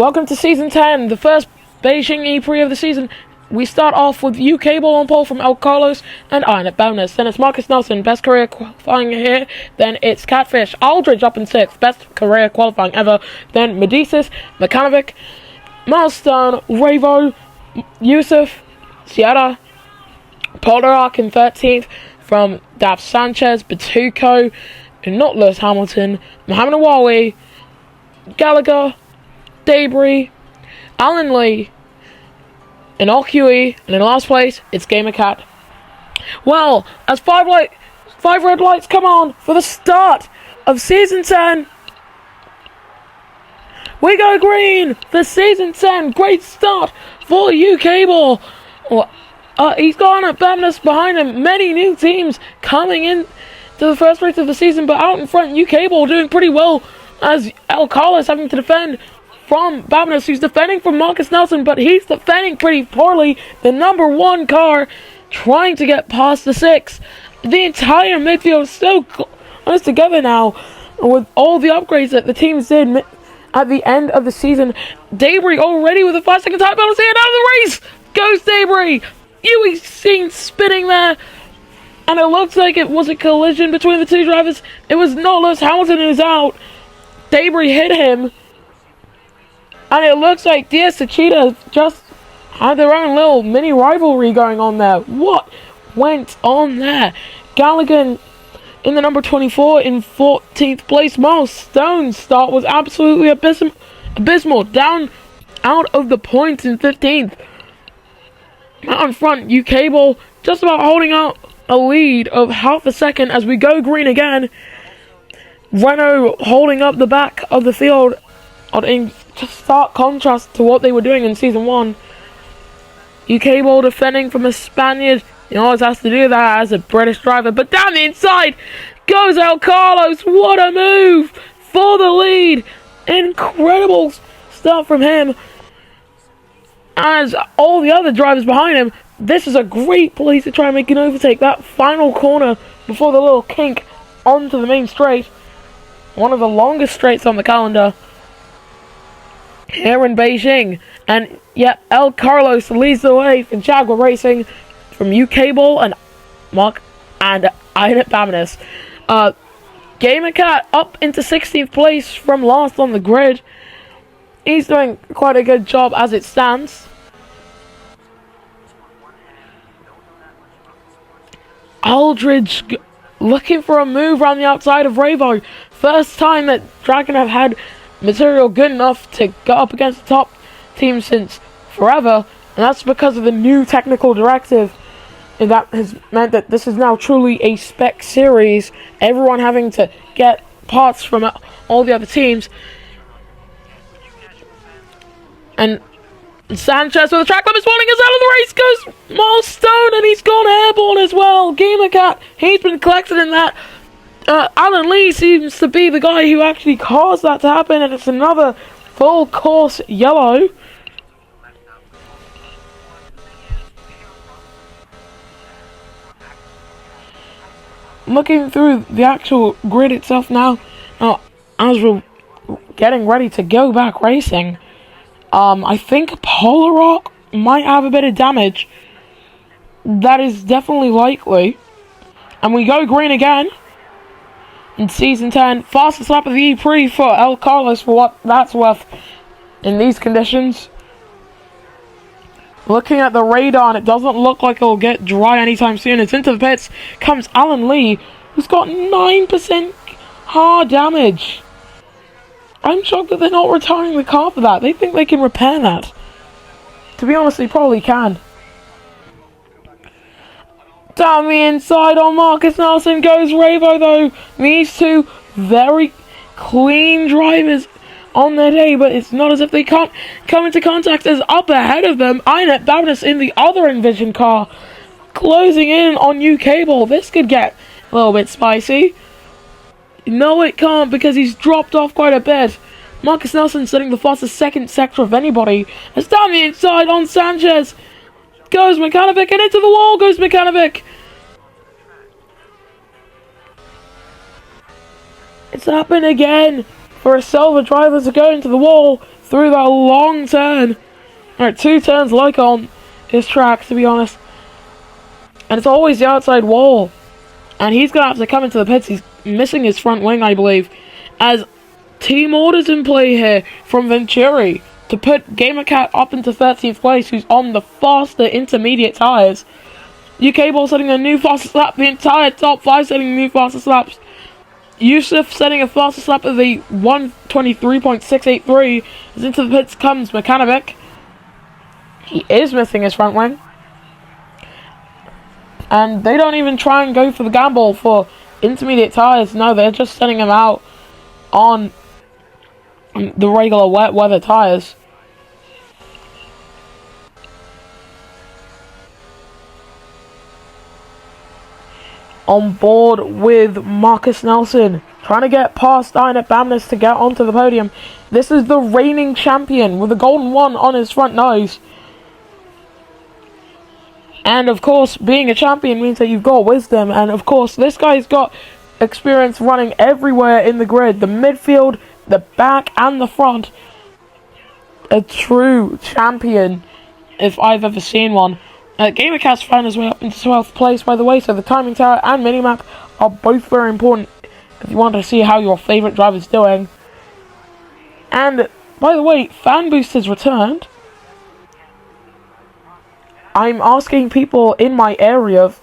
Welcome to Season 10, the first Beijing Prix of the season. We start off with UK ball on pole from El Carlos and Iron at bonus. Then it's Marcus Nelson, best career qualifying here. Then it's Catfish, Aldridge up in 6th, best career qualifying ever. Then Medicis, Mekanovic, Milestone, Ravo, Yusuf, Sierra, Poldarak in 13th from Daph Sanchez, Batuco, and not Lewis Hamilton, Mohamed Awawi, Gallagher, Debris, Alan Lee, in RQE, and in last place, it's GamerCat. Well, as five red lights come on for the start of Season 10, we go green for Season 10. Great start for UK ball. He's gone at Bamness behind him. Many new teams coming in to the first race of the season, but out in front, UK ball doing pretty well as El Carlos having to defend from Babinus, who's defending from Marcus Nelson, but he's defending pretty poorly. The number 1 car trying to get past the 6. The entire midfield is so close together now with all the upgrades that the teams did at the end of the season. Debris already with a 5-second time penalty, and out of the race goes Debris. You seen spinning there, and it looks like it was a collision between the two drivers. It was not Lewis Hamilton who's out. Debris hit him. And it looks like Diaz and Cheetah just had their own little mini rivalry going on there. What went on there? Gallagher in the number 24 in 14th place. Milestone's start was absolutely abysmal. Down out of the points in 15th. Out in front, UK ball just about holding out a lead of half a second as we go green again. Renault holding up the back of the field in just stark contrast to what they were doing in Season 1. UK ball defending from a Spaniard. He always has to do that as a British driver. But down the inside goes El Carlos. What a move for the lead. Incredible stuff from him. As all the other drivers behind him, this is a great place to try and make an overtake. That final corner before the little kink onto the main straight. One of the longest straights on the calendar here in Beijing. And yet El Carlos leads the way for Jaguar Racing from UK ball and Mark and Iron Bamness. GamerCat up into 16th place from last on the grid. He's doing quite a good job as it stands. Aldridge looking for a move around the outside of Ravo. First time that Dragon have had material good enough to go up against the top team since forever, and that's because of the new technical directive, and that has meant that this is now truly a spec series, everyone having to get parts from all the other teams. And Sanchez with the track limits warning is out of the race goes Milestone, and he's gone airborne as well. GamerCat, he's been collected in that. Alan Lee seems to be the guy who actually caused that to happen, and it's another full course yellow. Looking through the actual grid itself now, as we're getting ready to go back racing, I think Poldarak might have a bit of damage. That is definitely likely. And we go green again. In Season 10, fastest lap of the Prix for El Carlos for what that's worth in these conditions. Looking at the radar, and it doesn't look like it'll get dry anytime soon. It's into the pits comes Alan Lee, who's got 9% hard damage. I'm shocked that they're not retiring the car for that. They think they can repair that. To be honest, they probably can. Down the inside on Marcus Nelson goes Ravo, though. These two very clean drivers on their day, but it's not as if they can't come into contact as up ahead of them. Inet Babinus in the other Envision car, closing in on UK ball. This could get a little bit spicy. No, it can't, because he's dropped off quite a bit. Marcus Nelson setting the fastest second sector of anybody. It's down the inside on Sanchez. Goes Mekanovic, and into the wall goes Mekanovic. It's happened again for a silver driver to go into the wall. through that long turn. Alright, 2 turns like on his track, to be honest. And it's always the outside wall. And he's going to have to come into the pits. He's missing his front wing, I believe. As team orders in play here from Venturi to put GamerCat up into 13th place, who's on the faster intermediate tyres. UK Ball setting a new fastest lap. The entire top 5 setting new fastest laps. Yusuf setting a fastest lap of the 1:23.683. As into the pits comes Mechanovic. He is missing his front wing. And they don't even try and go for the gamble for intermediate tyres. No, they're just sending him out on the regular wet weather tyres. On board with Marcus Nelson, trying to get past Dynat Bamness to get onto the podium. This is the reigning champion with a golden 1 on his front nose. And of course, being a champion means that you've got wisdom. And of course, this guy's got experience running everywhere in the grid. The midfield, the back, and the front. A true champion, if I've ever seen one. GamerCat's found his way up into 12th place, by the way, so the timing tower and minimap are both very important if you want to see how your favourite driver's doing. And, by the way, Fan Boost has returned. I'm asking people in my area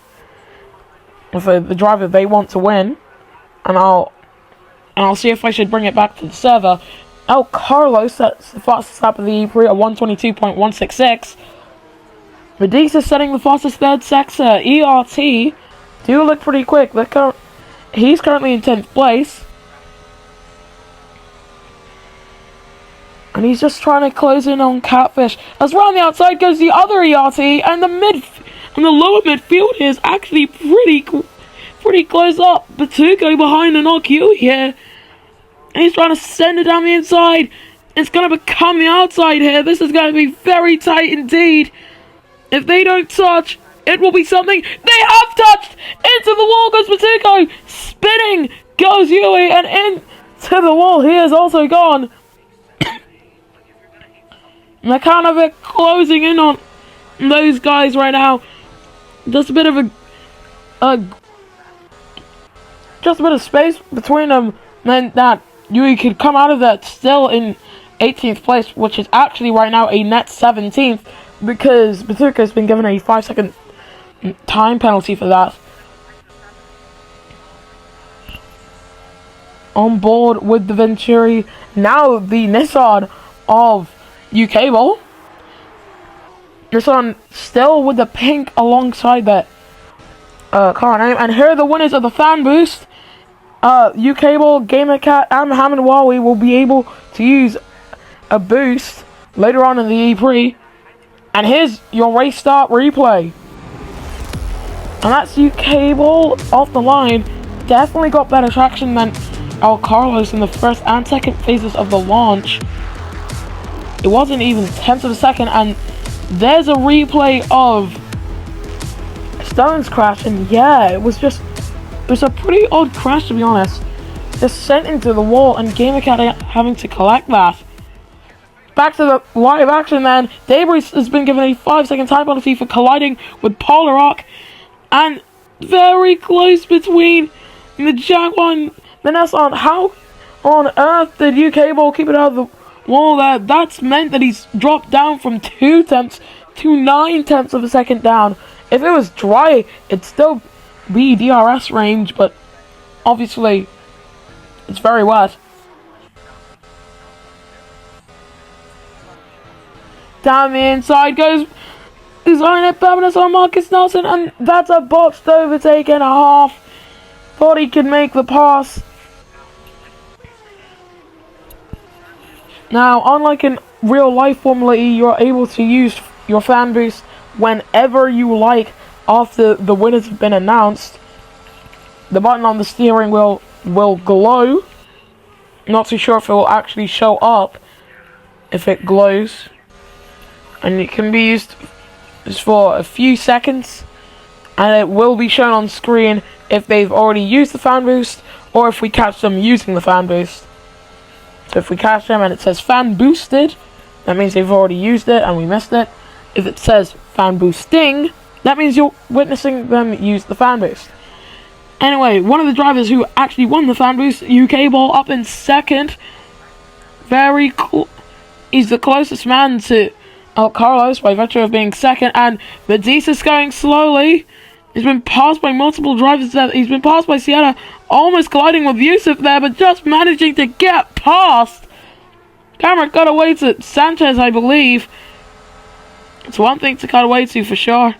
for the driver they want to win, and I'll see if I should bring it back to the server. El Carlos sets the fastest lap of the Prix at 1:22.166. Medici setting the fastest third sector. ERT do look pretty quick. He's currently in 10th place. And he's just trying to close in on Catfish. As round the outside goes the other ERT, and the lower midfield is actually pretty close up. Batuko behind an RQ here. And he's trying to send it down the inside. It's going to become the outside here. This is going to be very tight indeed. If they don't touch, it will be something. They have touched! Into the wall goes Batuko. Spinning goes Yui, and into the wall he is also gone. Mechanovic closing in on those guys right now. Just a bit of space between them, and that Yui could come out of that still in 18th place, which is actually right now a net 17th, because Batuko's been given a 5-second time penalty for that. On board with the Venturi, now the Nissan of UK Ball. Nissan still with the pink alongside that car name. And here are the winners of the Fan Boost. UK Ball, GamerCat, and Mohamed Wawi will be able to use a boost later on in the Prix. And here's your race start replay. And that's UK Ball off the line. Definitely got better traction than El Carlos in the first and second phases of the launch. It wasn't even tenths of a second, and there's a replay of Stone's crash, and yeah, it was a pretty odd crash, to be honest. Just sent into the wall, and GamerCat having to collect that. Back to the live action then. Debris has been given a 5-second time penalty for colliding with Polarock, and very close between the Jaguar and the Nissan. How on earth did UK Ball keep it out of the wall there? That's meant that he's dropped down from 2 tenths to 9 tenths of a second down. If it was dry, it'd still be DRS range, but obviously it's very wet. Down the inside goes Dynat Bamness on Marcus Nelson, and that's a botched overtake and a half. Thought he could make the pass. Now, unlike in real life Formula E, you're able to use your fan boost whenever you like after the winners have been announced. The button on the steering wheel will glow. Not too sure if it will actually show up if it glows. And it can be used just for a few seconds, and it will be shown on screen if they've already used the fan boost or if we catch them using the fan boost. So if we catch them and it says fan boosted, that means they've already used it and we missed it. If it says fan boosting, that means you're witnessing them use the fan boost. Anyway, one of the drivers who actually won the fan boost, UK Ball, up in second. Very cool. He's the closest man to Carlos by virtue of being second, and Medisa's going slowly. He's been passed by multiple drivers there. He's been passed by Sierra, almost colliding with Yusuf there, but just managing to get past. Camera got away to Sanchez, I believe. It's one thing to cut away to for sure.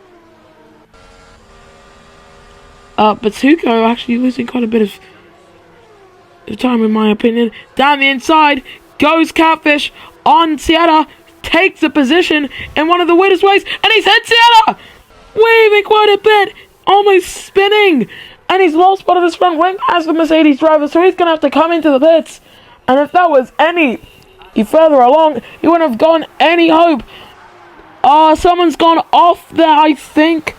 Batuko actually losing quite a bit of time in my opinion. Down the inside goes Catfish on Sierra. Takes a position in one of the weirdest ways, and he's hit Sierra! Weaving quite a bit, almost spinning, and he's lost part of his front wing as the Mercedes driver, so he's going to have to come into the pits. And if that was any further along, he wouldn't have gone any hope. Someone's gone off there, I think.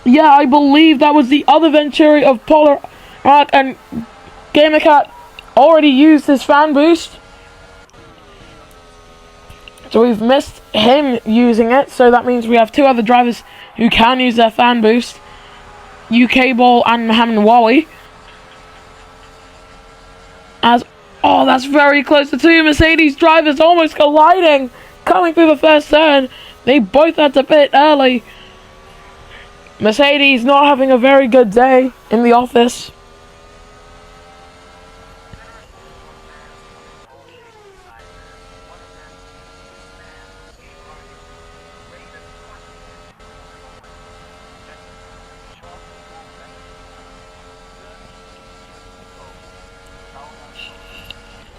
Yeah, I believe that was the other Venturi of Polar Rock, and GamerCat already used his fan boost. So we've missed him using it, so that means we have two other drivers who can use their fan boost. UK Ball and Mohammed Wali. That's very close. The two Mercedes drivers almost colliding, coming through the first turn. They both had to pit early. Mercedes not having a very good day in the office.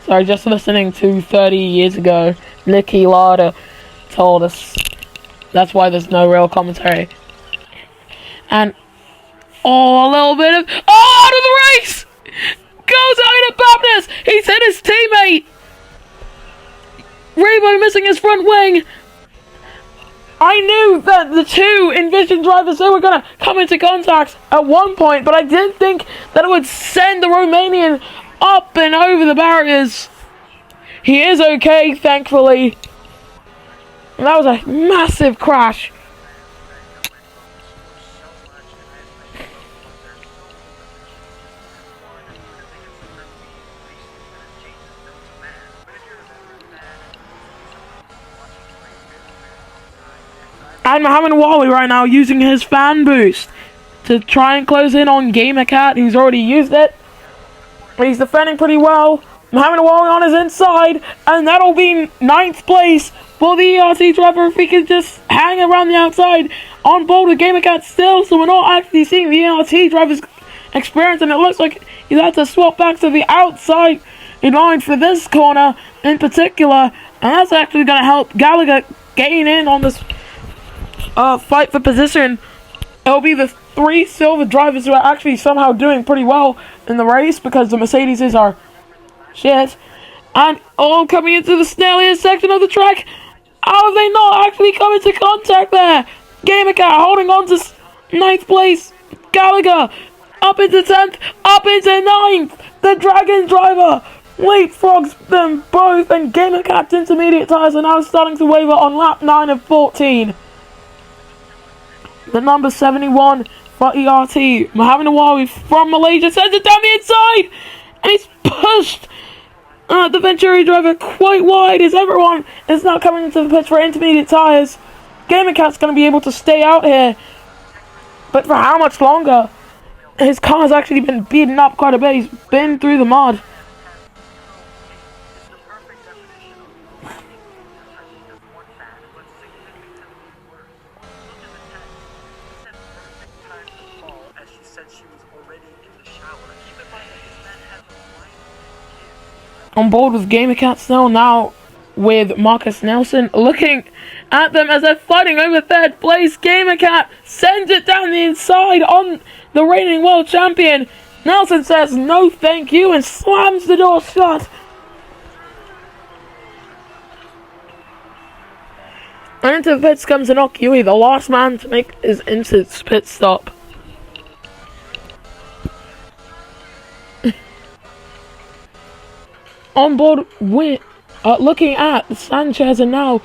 Sorry, just listening to 30 years ago, Nicky Lauda told us that's why there's no real commentary. And a little bit of out of the race! Goes out of Babness! He's hit his teammate! Rebo missing his front wing! I knew that the two Envision drivers, they were going to come into contact at one point, but I didn't think that it would send the Romanian up and over the barriers. He is okay, thankfully. And that was a massive crash. And Mohammed Wali right now using his fan boost to try and close in on GamerCat, who's already used it. He's defending pretty well. Mohammed Wali on his inside, and that'll be 9th place for the ERT driver if he can just hang around the outside on board with GamerCat still, so we're not actually seeing the ERT driver's experience, and it looks like he's had to swap back to the outside in line for this corner in particular, and that's actually going to help Gallagher gain in on this fight for position. It'll be the 3 silver drivers who are actually somehow doing pretty well in the race because the Mercedes are shit. And all coming into the snailiest section of the track. How have they not actually come into contact there? GamerCat holding on to 9th place. Gallagher up into 10th, up into 9th. The Dragon driver leapfrogs them both, and GamerCat's intermediate tyres are now starting to waver on lap 9 of 14. The number 71 for ERT, Mohammed Awawi from Malaysia, sends it down the inside, and he's pushed the Venturi driver quite wide as everyone is now coming into the pits for intermediate tyres. GamerCat's going to be able to stay out here, but for how much longer? His car's actually been beaten up quite a bit. He's been through the mud. On board with GamerCat still, now with Marcus Nelson looking at them as they're fighting over 3rd place. GamerCat sends it down the inside on the reigning world champion. Nelson says no thank you and slams the door shut. And into the pits comes Inokui, the last man to make his pit stop. on board with looking at Sanchez, and now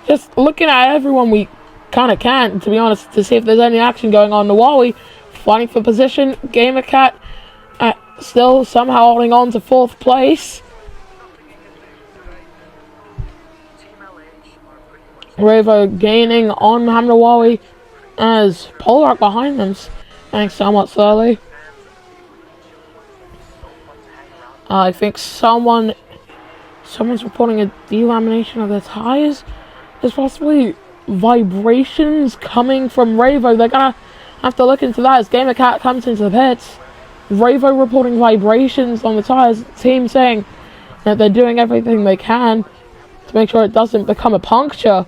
just looking at everyone we kind of can, to be honest, to see if there's any action going on. Nawawi fighting for position. Gamer Cat still somehow holding on to 4th place. Revo gaining on Hamnawawi as Polrak behind them, going somewhat slowly. I think someone's reporting a delamination of their tires. There's possibly vibrations coming from Revo. They're gonna have to look into that as Gamer Cat comes into the pits. Revo reporting vibrations on the tires. Team saying that they're doing everything they can to make sure it doesn't become a puncture.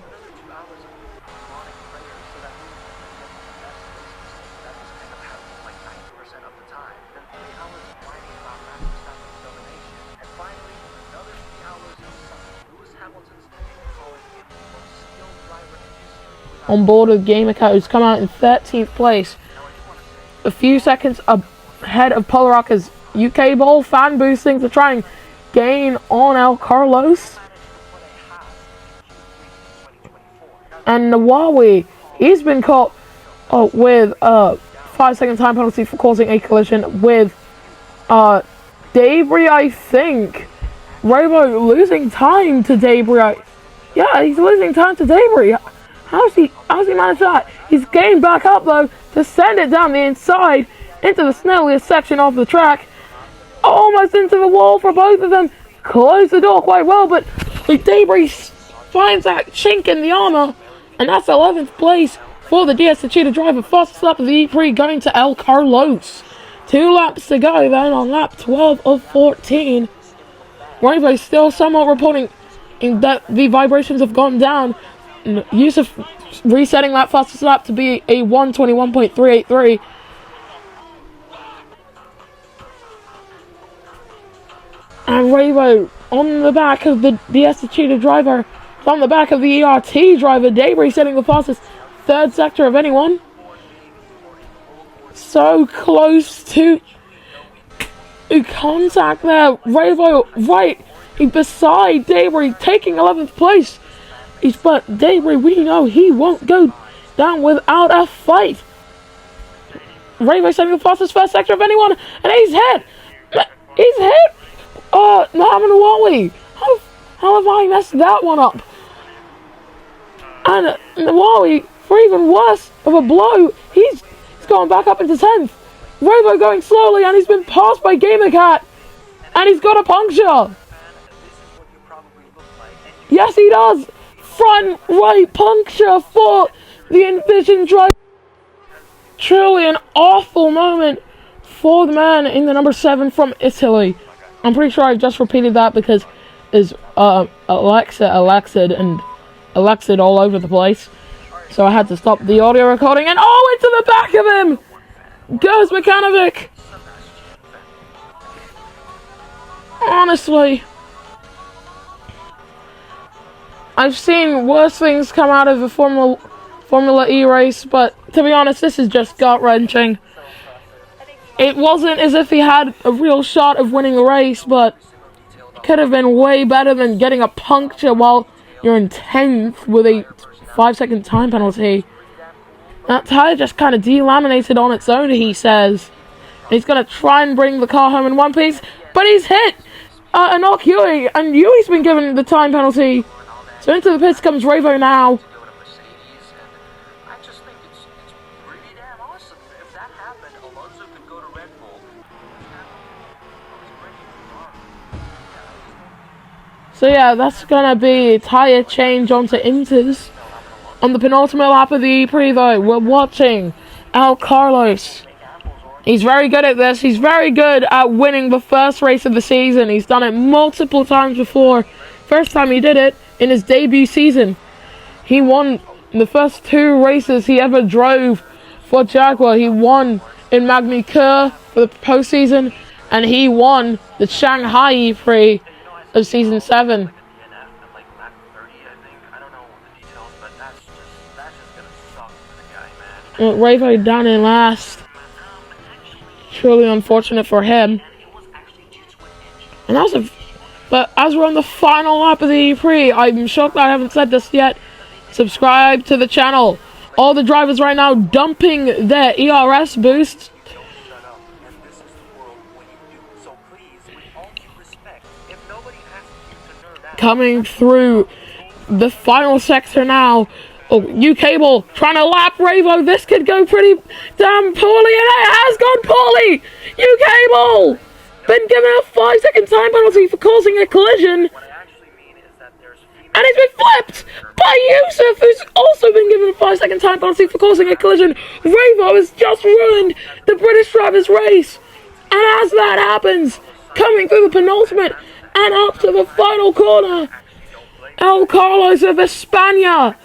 On board with Gamer Cat, who's come out in 13th place. A few seconds ahead of Polaraca's UK Bowl. Fan boosting to try and gain on El Carlos. And Nawawi, he's been caught with a 5-second time penalty for causing a collision with Debris, I think. Robo losing time to Debris. Yeah, he's losing time to Debris. How's he managed that? He's gained back up though to send it down the inside into the snelliest section of the track. Almost into the wall for both of them. Closed the door quite well, but Debris finds that chink in the armor, and that's 11th place for the DS Cheetah driver. Fastest lap of the Prix going to El Carlos. 2 laps to go then on lap 12 of 14. Rainbow still somewhat reporting that the vibrations have gone down. Yusuf resetting that fastest lap to be a 1:21.383. And Ravo on the back of the DS Cheetah driver, on the back of the ERT driver, Debris setting the fastest 3rd sector of anyone. So close to contact there. Ravo right beside Debris, taking 11th place. But Debris, we know he won't go down without a fight. Ravo setting the fastest 1st sector of anyone, and he's hit. He's hit. Mohamed Nawali. How have I messed that one up? And Nawali, for even worse of a blow, he's going back up into 10th. Robo going slowly, and he's been passed by Gamer Cat, and he's got a puncture. Yes, he does. Front right puncture for the Envision driver. Truly an awful moment for the man in the number 7 from Italy. I'm pretty sure I've just repeated that because is Alexid all over the place. So I had to stop the audio recording, and into the back of him goes Mechanovic. Honestly, I've seen worse things come out of a Formula E race, but to be honest, this is just gut-wrenching. It wasn't as if he had a real shot of winning the race, but it could have been way better than getting a puncture while you're in 10th with a 5-second time penalty. That tire just kind of delaminated on its own, he says. He's going to try and bring the car home in one piece, but he's hit a knock Yui, and Yui's been given the time penalty. So into the pits comes Ravo now. So yeah, that's gonna be a tyre change onto Inters. On the penultimate lap of the Prix though, we're watching El Carlos. He's very good at this. He's very good at winning the first race of the season. He's done it multiple times before. First time he did it in his debut season. He won the first 2 races he ever drove for Jaguar. He won in Magny Cours for the postseason, and he won the Shanghai Prix of season 7. Ravo down in last. Truly unfortunate for him. And that was But as we're on the final lap of the Prix, I'm shocked I haven't said this yet. Subscribe to the channel. All the drivers right now dumping their ERS boosts. Coming through the final sector now. Oh, U-Cable trying to lap Ravo. This could go pretty damn poorly, and it has gone poorly. U-Cable been given a 5-second time penalty for causing a collision. And he's been flipped by Yusuf, who's also been given a 5-second time penalty for causing a collision. Ravo has just ruined the British driver's race. And as that happens, coming through the penultimate and up to the final corner, El Carlos of España,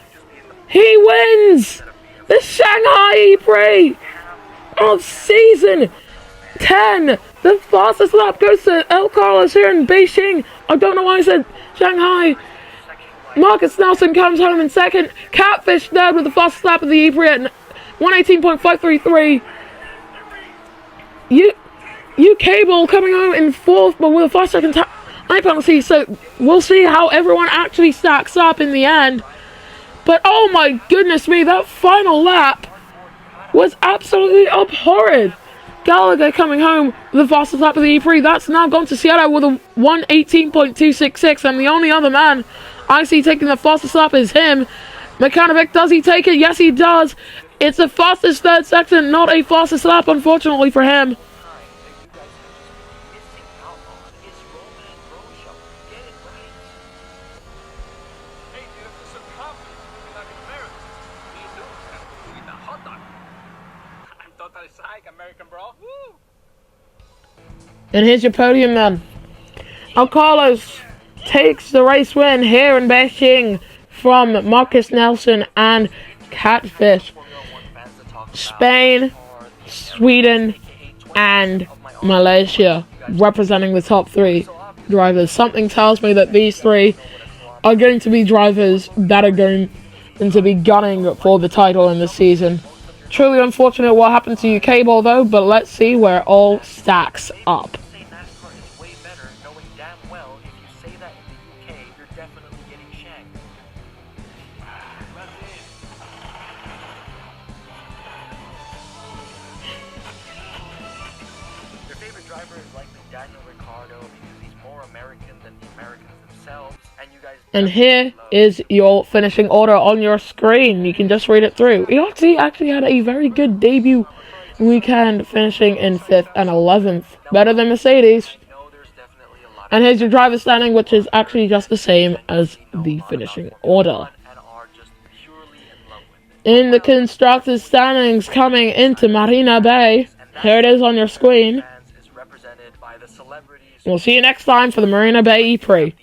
he wins the Shanghai Prix of Season 10. The fastest lap goes to El Carlos here in Beijing. I don't know why I said Shanghai. Marcus Nelson comes home in second. Catfish third with the fastest lap of the Prix at 118.533. U-Cable coming home in fourth, but with a 5-second time penalty. So we'll see how everyone actually stacks up in the end. But oh my goodness me, that final lap was absolutely abhorrent. Gallagher coming home with the fastest lap of the Prix. That's now gone to Seattle with a 118.266, and the only other man I see taking the fastest lap is him. Mechanovic, does he take it? Yes, he does. It's the fastest third section, not a fastest lap, unfortunately for him. And here's your podium then. El Carlos takes the race win here in Beijing from Marcus Nelson and Catfish. Spain, Sweden, and Malaysia representing the top 3 drivers. Something tells me that these 3 are going to be drivers that are going to be gunning for the title in this season. Truly unfortunate what happened to U-Cable though, but let's see where it all stacks up. And here is your finishing order on your screen. You can just read it through. He actually had a very good debut weekend, finishing in 5th and 11th. Better than Mercedes. And here's your driver standing, which is actually just the same as the finishing order. In the constructors standings coming into Marina Bay, here it is on your screen. We'll see you next time for the Marina Bay Prix.